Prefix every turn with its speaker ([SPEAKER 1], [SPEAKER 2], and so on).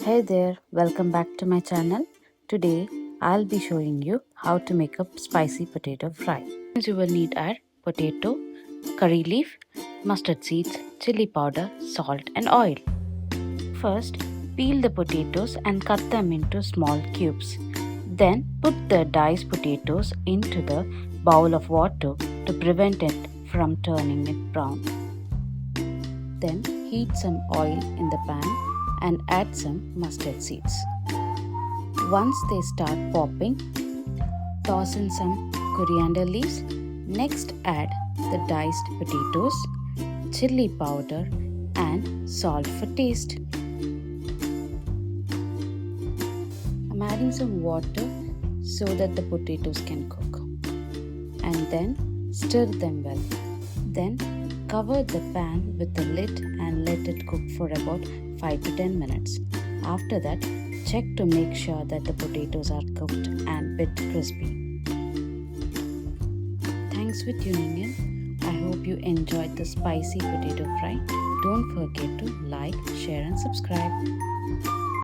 [SPEAKER 1] Hey there, welcome back to my channel. Today I'll be showing you how to make a spicy potato fry. You will need are potato, curry leaf, mustard seeds, chili powder, salt and oil. First, peel the potatoes and cut them into small cubes. Then put the diced potatoes into the bowl of water to prevent it from turning it brown. Then heat some oil in the pan and add some mustard seeds. Once they start popping, toss in some coriander leaves. Next add the diced potatoes, chili powder and salt for taste. I'm adding some water so that the potatoes can cook. And then stir them well. Then cover the pan with the lid and let it cook for about 5 to 10 minutes. After that, check to make sure that the potatoes are cooked and bit crispy. Thanks for tuning in. I hope you enjoyed the spicy potato fry. Don't forget to like, share and subscribe.